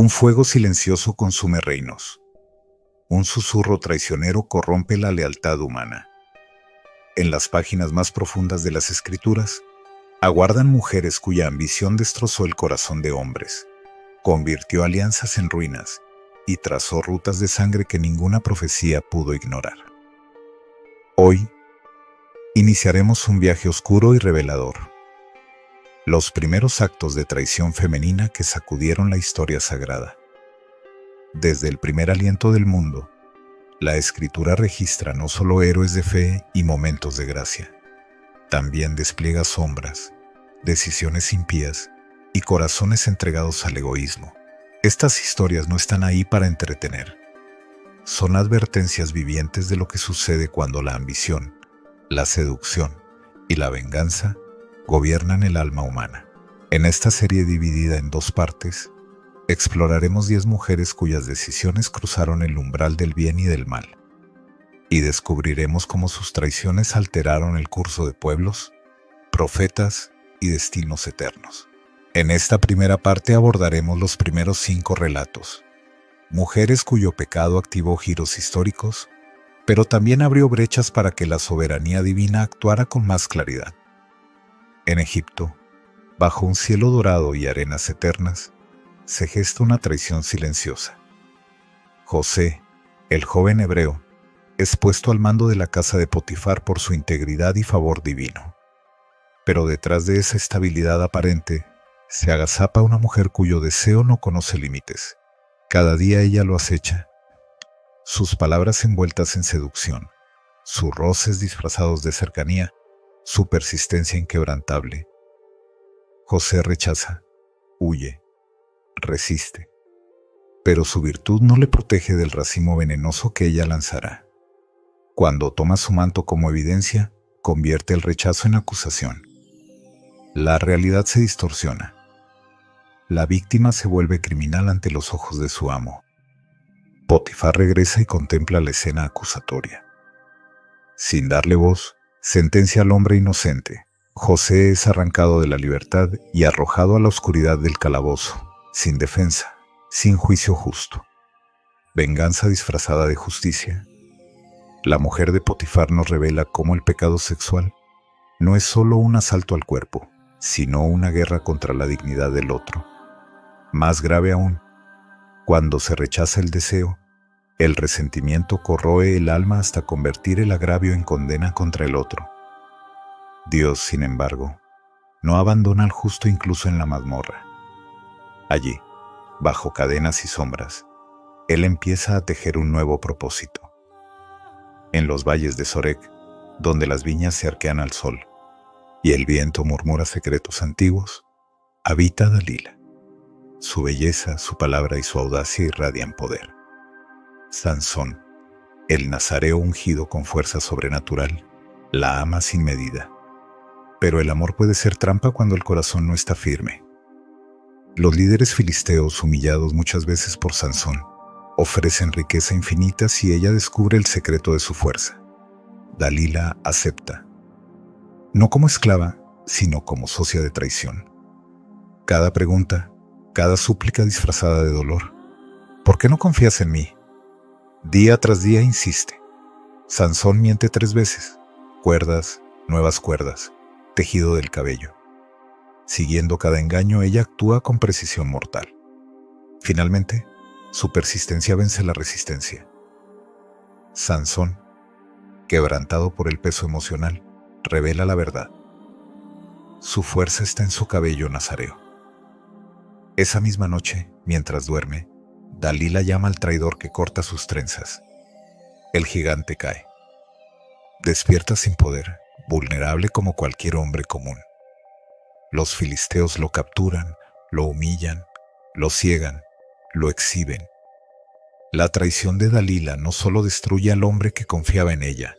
Un fuego silencioso consume reinos. Un susurro traicionero corrompe la lealtad humana. En las páginas más profundas de las Escrituras, aguardan mujeres cuya ambición destrozó el corazón de hombres, convirtió alianzas en ruinas y trazó rutas de sangre que ninguna profecía pudo ignorar. Hoy, iniciaremos un viaje oscuro y revelador. Los primeros actos de traición femenina que sacudieron la historia sagrada. Desde el primer aliento del mundo, la Escritura registra no solo héroes de fe y momentos de gracia, también despliega sombras, decisiones impías y corazones entregados al egoísmo. Estas historias no están ahí para entretener. Son advertencias vivientes de lo que sucede cuando la ambición, la seducción y la venganza gobiernan el alma humana. En esta serie dividida en dos partes, exploraremos 10 mujeres cuyas decisiones cruzaron el umbral del bien y del mal, y descubriremos cómo sus traiciones alteraron el curso de pueblos, profetas y destinos eternos. En esta primera parte abordaremos los primeros 5 relatos, mujeres cuyo pecado activó giros históricos, pero también abrió brechas para que la soberanía divina actuara con más claridad. En Egipto, bajo un cielo dorado y arenas eternas, se gesta una traición silenciosa. José, el joven hebreo, es puesto al mando de la casa de Potifar por su integridad y favor divino. Pero detrás de esa estabilidad aparente, se agazapa una mujer cuyo deseo no conoce límites. Cada día ella lo acecha. Sus palabras envueltas en seducción, sus roces disfrazados de cercanía, su persistencia inquebrantable. José rechaza, huye, resiste, pero su virtud no le protege del racimo venenoso que ella lanzará. Cuando toma su manto como evidencia, convierte el rechazo en acusación. La realidad se distorsiona. La víctima se vuelve criminal ante los ojos de su amo. Potifar regresa y contempla la escena acusatoria. Sin darle voz, sentencia al hombre inocente. José es arrancado de la libertad y arrojado a la oscuridad del calabozo, sin defensa, sin juicio justo. Venganza disfrazada de justicia. La mujer de Potifar nos revela cómo el pecado sexual no es solo un asalto al cuerpo, sino una guerra contra la dignidad del otro. Más grave aún, cuando se rechaza el deseo, el resentimiento corroe el alma hasta convertir el agravio en condena contra el otro. Dios, sin embargo, no abandona al justo incluso en la mazmorra. Allí, bajo cadenas y sombras, Él empieza a tejer un nuevo propósito. En los valles de Sorek, donde las viñas se arquean al sol y el viento murmura secretos antiguos, habita Dalila. Su belleza, su palabra y su audacia irradian poder. Sansón, el nazareo ungido con fuerza sobrenatural, la ama sin medida. Pero el amor puede ser trampa cuando el corazón no está firme. Los líderes filisteos, humillados muchas veces por Sansón, ofrecen riqueza infinita si ella descubre el secreto de su fuerza. Dalila acepta, no como esclava, sino como socia de traición. Cada pregunta, cada súplica disfrazada de dolor. ¿Por qué no confías en mí? Día tras día insiste. Sansón miente 3 veces. Cuerdas, nuevas cuerdas, tejido del cabello. Siguiendo cada engaño, ella actúa con precisión mortal. Finalmente, su persistencia vence la resistencia. Sansón, quebrantado por el peso emocional, revela la verdad. Su fuerza está en su cabello nazareo. Esa misma noche, mientras duerme, Dalila llama al traidor que corta sus trenzas. El gigante cae. Despierta sin poder, vulnerable como cualquier hombre común. Los filisteos lo capturan, lo humillan, lo ciegan, lo exhiben. La traición de Dalila no solo destruye al hombre que confiaba en ella,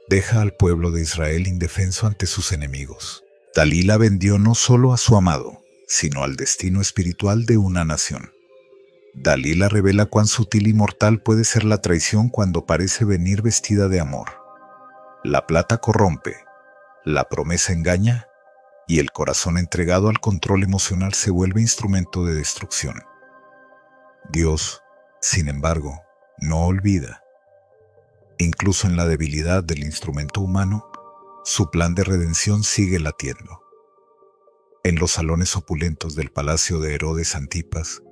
deja al pueblo de Israel indefenso ante sus enemigos. Dalila vendió no solo a su amado, sino al destino espiritual de una nación. Dalila revela cuán sutil y mortal puede ser la traición cuando parece venir vestida de amor. La plata corrompe, la promesa engaña, y el corazón entregado al control emocional se vuelve instrumento de destrucción. Dios, sin embargo, no olvida. Incluso en la debilidad del instrumento humano, su plan de redención sigue latiendo. En los salones opulentos del palacio de Herodes Antipas,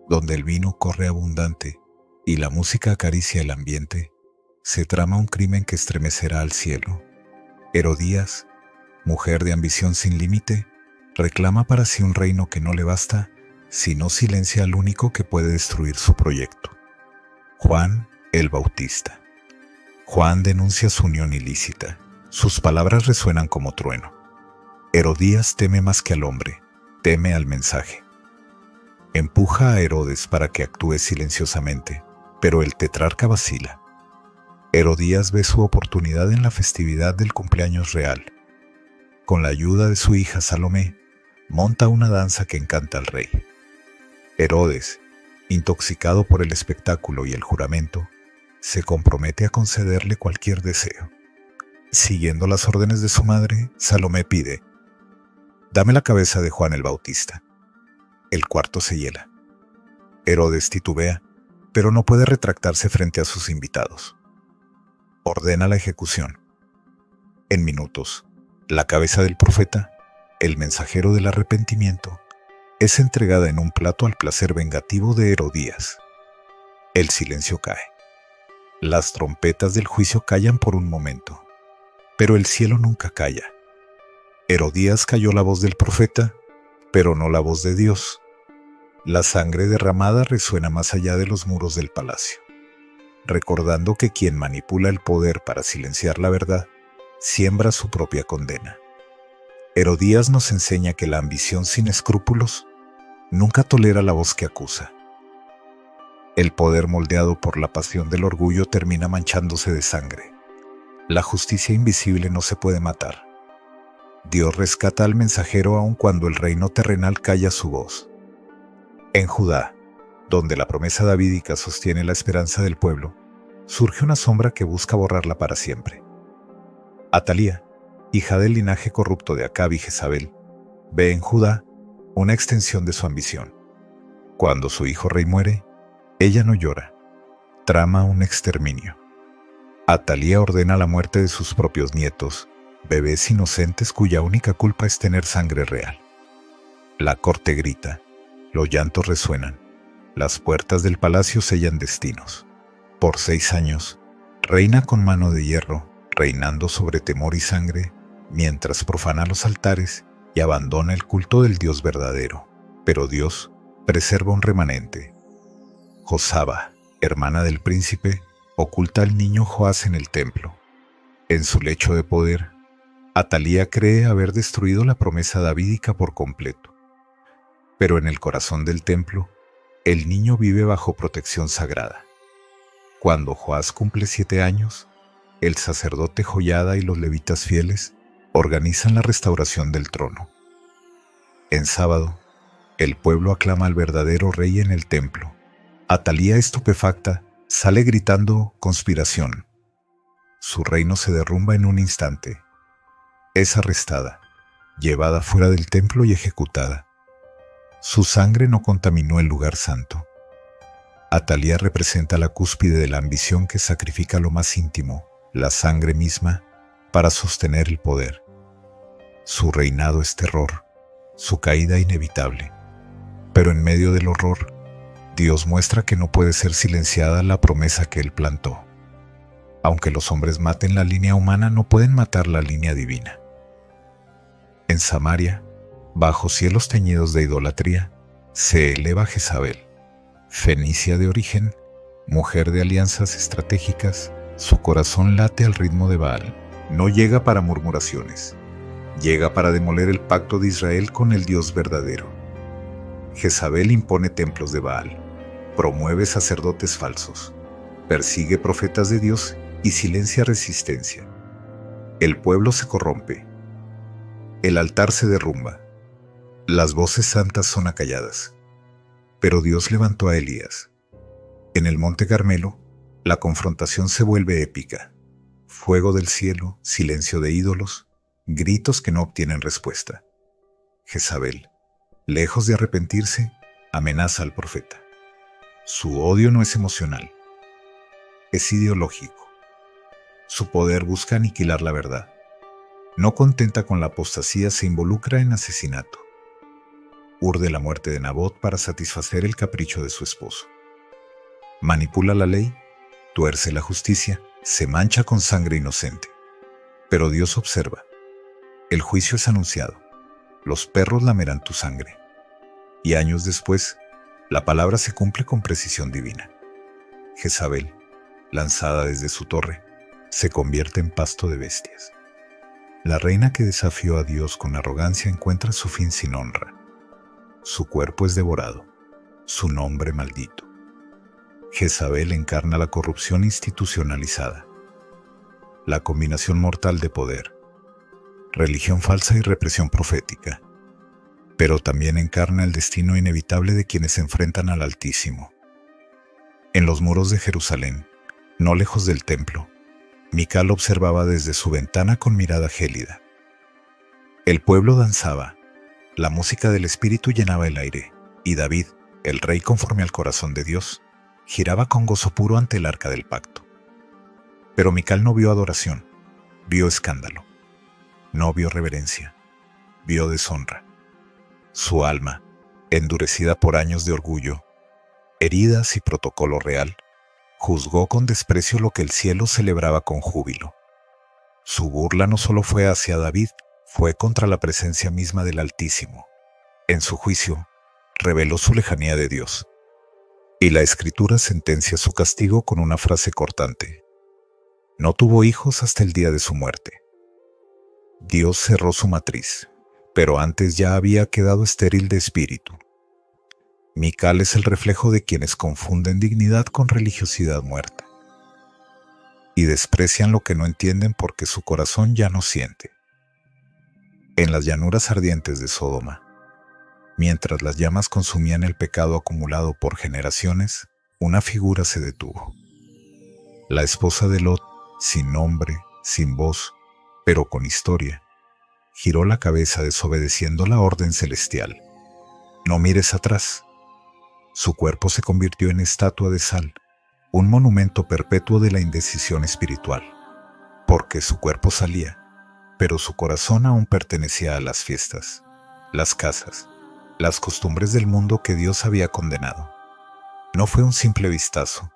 donde el vino corre abundante y la música acaricia el ambiente, se trama un crimen que estremecerá al cielo. Herodías, mujer de ambición sin límite, reclama para sí un reino que no le basta si no silencia al único que puede destruir su proyecto: Juan el Bautista. Juan denuncia su unión ilícita. Sus palabras resuenan como trueno. Herodías teme más que al hombre, teme al mensaje. Empuja a Herodes para que actúe silenciosamente, pero el tetrarca vacila. Herodías ve su oportunidad en la festividad del cumpleaños real. Con la ayuda de su hija Salomé, monta una danza que encanta al rey. Herodes, intoxicado por el espectáculo y el juramento, se compromete a concederle cualquier deseo. Siguiendo las órdenes de su madre, Salomé pide: «Dame la cabeza de Juan el Bautista». El cuarto se hiela. Herodes titubea, pero no puede retractarse frente a sus invitados. Ordena la ejecución. En minutos, la cabeza del profeta, el mensajero del arrepentimiento, es entregada en un plato al placer vengativo de Herodías. El silencio cae. Las trompetas del juicio callan por un momento, pero el cielo nunca calla. Herodías cayó la voz del profeta, pero no la voz de Dios. La sangre derramada resuena más allá de los muros del palacio, recordando que quien manipula el poder para silenciar la verdad, siembra su propia condena. Herodías nos enseña que la ambición sin escrúpulos nunca tolera la voz que acusa. El poder moldeado por la pasión del orgullo termina manchándose de sangre. La justicia invisible no se puede matar. Dios rescata al mensajero aun cuando el reino terrenal calla su voz. En Judá, donde la promesa davídica sostiene la esperanza del pueblo, surge una sombra que busca borrarla para siempre. Atalía, hija del linaje corrupto de Acab y Jezabel, ve en Judá una extensión de su ambición. Cuando su hijo rey muere, ella no llora, trama un exterminio. Atalía ordena la muerte de sus propios nietos, bebés inocentes cuya única culpa es tener sangre real. La corte grita, los llantos resuenan, las puertas del palacio sellan destinos. Por 6 años, reina con mano de hierro, reinando sobre temor y sangre, mientras profana los altares y abandona el culto del Dios verdadero. Pero Dios preserva un remanente. Josaba, hermana del príncipe, oculta al niño Joás en el templo. En su lecho de poder, Atalía cree haber destruido la promesa davídica por completo. Pero en el corazón del templo, el niño vive bajo protección sagrada. Cuando Joás cumple 7 años, el sacerdote Joiada y los levitas fieles organizan la restauración del trono. En sábado, el pueblo aclama al verdadero rey en el templo. Atalía, estupefacta, sale gritando conspiración. Su reino se derrumba en un instante. Es arrestada, llevada fuera del templo y ejecutada. Su sangre no contaminó el lugar santo. Atalía representa la cúspide de la ambición que sacrifica lo más íntimo, la sangre misma, para sostener el poder. Su reinado es terror, su caída inevitable. Pero en medio del horror, Dios muestra que no puede ser silenciada la promesa que Él plantó. Aunque los hombres maten la línea humana, no pueden matar la línea divina. En Samaria, bajo cielos teñidos de idolatría, se eleva Jezabel. Fenicia de origen, mujer de alianzas estratégicas, su corazón late al ritmo de Baal. No llega para murmuraciones, llega para demoler el pacto de Israel con el Dios verdadero. Jezabel impone templos de Baal, promueve sacerdotes falsos, persigue profetas de Dios y silencia resistencia. El pueblo se corrompe, el altar se derrumba, las voces santas son acalladas. Pero Dios levantó a Elías. En el monte Carmelo, la confrontación se vuelve épica. Fuego del cielo, silencio de ídolos, gritos que no obtienen respuesta. Jezabel, lejos de arrepentirse, amenaza al profeta. Su odio no es emocional, es ideológico. Su poder busca aniquilar la verdad. No contenta con la apostasía, se involucra en asesinato. Urde la muerte de Nabot para satisfacer el capricho de su esposo. Manipula la ley, tuerce la justicia, se mancha con sangre inocente. Pero Dios observa. El juicio es anunciado. Los perros lamerán tu sangre. Y años después, la palabra se cumple con precisión divina. Jezabel, lanzada desde su torre, se convierte en pasto de bestias. La reina que desafió a Dios con arrogancia encuentra su fin sin honra. Su cuerpo es devorado, su nombre maldito. Jezabel encarna la corrupción institucionalizada, la combinación mortal de poder, religión falsa y represión profética, pero también encarna el destino inevitable de quienes se enfrentan al Altísimo. En los muros de Jerusalén, no lejos del templo, Mical observaba desde su ventana con mirada gélida. El pueblo danzaba, la música del espíritu llenaba el aire, y David, el rey conforme al corazón de Dios, giraba con gozo puro ante el arca del pacto. Pero Mical no vio adoración, vio escándalo. No vio reverencia, vio deshonra. Su alma, endurecida por años de orgullo, heridas y protocolo real, juzgó con desprecio lo que el cielo celebraba con júbilo. Su burla no solo fue hacia David, fue contra la presencia misma del Altísimo. En su juicio, reveló su lejanía de Dios. Y la Escritura sentencia su castigo con una frase cortante. No tuvo hijos hasta el día de su muerte. Dios cerró su matriz, pero antes ya había quedado estéril de espíritu. Mical es el reflejo de quienes confunden dignidad con religiosidad muerta y desprecian lo que no entienden porque su corazón ya no siente. En las llanuras ardientes de Sodoma, mientras las llamas consumían el pecado acumulado por generaciones, una figura se detuvo. La esposa de Lot, sin nombre, sin voz, pero con historia, giró la cabeza desobedeciendo la orden celestial. No mires atrás. Su cuerpo se convirtió en estatua de sal, un monumento perpetuo de la indecisión espiritual, porque su cuerpo salía, pero su corazón aún pertenecía a las fiestas, las casas, las costumbres del mundo que Dios había condenado. No fue un simple vistazo,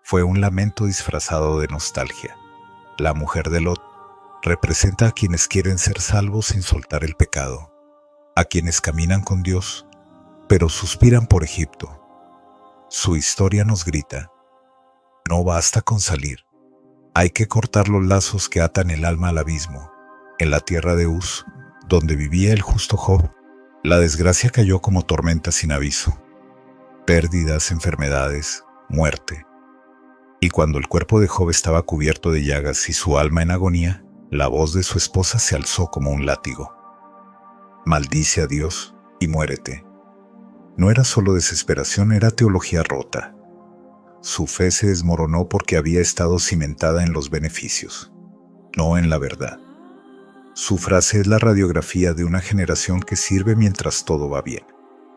fue un lamento disfrazado de nostalgia. La mujer de Lot representa a quienes quieren ser salvos sin soltar el pecado, a quienes caminan con Dios, pero suspiran por Egipto. Su historia nos grita, no basta con salir, hay que cortar los lazos que atan el alma al abismo. En la tierra de Uz, donde vivía el justo Job, la desgracia cayó como tormenta sin aviso. Pérdidas, enfermedades, muerte. Y cuando el cuerpo de Job estaba cubierto de llagas y su alma en agonía, la voz de su esposa se alzó como un látigo. Maldice a Dios y muérete. No era solo desesperación, era teología rota. Su fe se desmoronó porque había estado cimentada en los beneficios, no en la verdad. Su frase es la radiografía de una generación que sirve mientras todo va bien,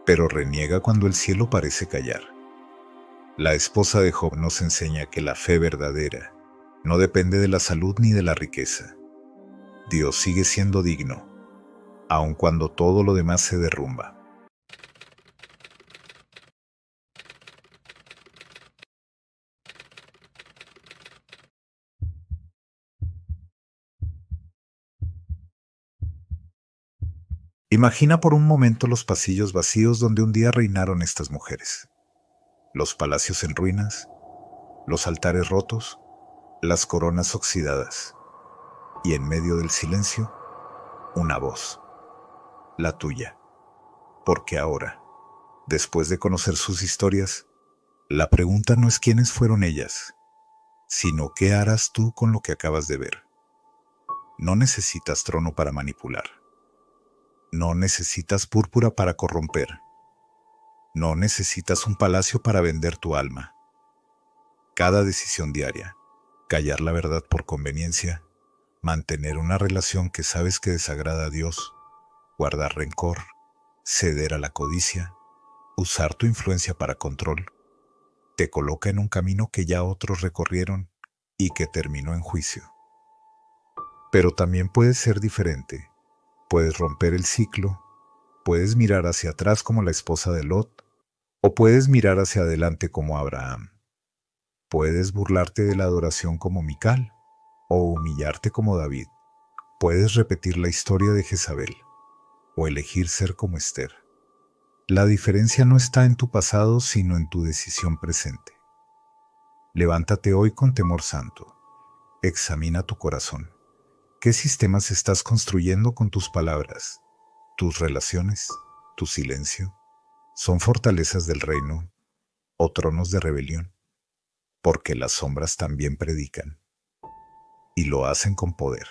pero reniega cuando el cielo parece callar. La esposa de Job nos enseña que la fe verdadera no depende de la salud ni de la riqueza. Dios sigue siendo digno, aun cuando todo lo demás se derrumba. Imagina por un momento los pasillos vacíos donde un día reinaron estas mujeres. Los palacios en ruinas, los altares rotos, las coronas oxidadas. Y en medio del silencio, una voz. La tuya. Porque ahora, después de conocer sus historias, la pregunta no es quiénes fueron ellas, sino qué harás tú con lo que acabas de ver. No necesitas trono para manipular. No necesitas púrpura para corromper. No necesitas un palacio para vender tu alma. Cada decisión diaria, callar la verdad por conveniencia, mantener una relación que sabes que desagrada a Dios, guardar rencor, ceder a la codicia, usar tu influencia para control, Te coloca en un camino que ya otros recorrieron y que terminó en juicio. Pero también puedes ser diferente. Puedes romper el ciclo, puedes mirar hacia atrás como la esposa de Lot, o puedes mirar hacia adelante como Abraham. Puedes burlarte de la adoración como Mical, o humillarte como David. Puedes repetir la historia de Jezabel, o elegir ser como Esther. La diferencia no está en tu pasado, sino en tu decisión presente. Levántate hoy con temor santo. Examina tu corazón. ¿Qué sistemas estás construyendo con tus palabras? ¿Tus relaciones? ¿Tu silencio? ¿Son fortalezas del reino o tronos de rebelión? Porque las sombras también predican, y lo hacen con poder.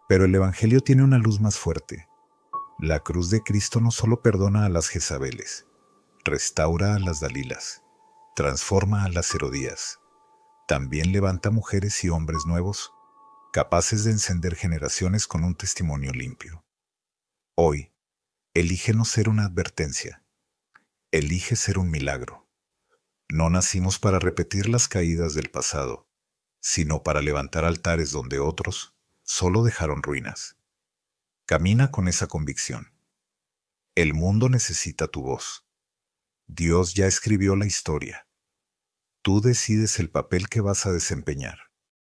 Pero el Evangelio tiene una luz más fuerte. La cruz de Cristo no solo perdona a las Jezabeles, restaura a las Dalilas, transforma a las Herodías, también levanta mujeres y hombres nuevos, capaces de encender generaciones con un testimonio limpio. Hoy, elige no ser una advertencia, elige ser un milagro. No nacimos para repetir las caídas del pasado, sino para levantar altares donde otros solo dejaron ruinas. Camina con esa convicción. El mundo necesita tu voz. Dios ya escribió la historia. Tú decides el papel que vas a desempeñar.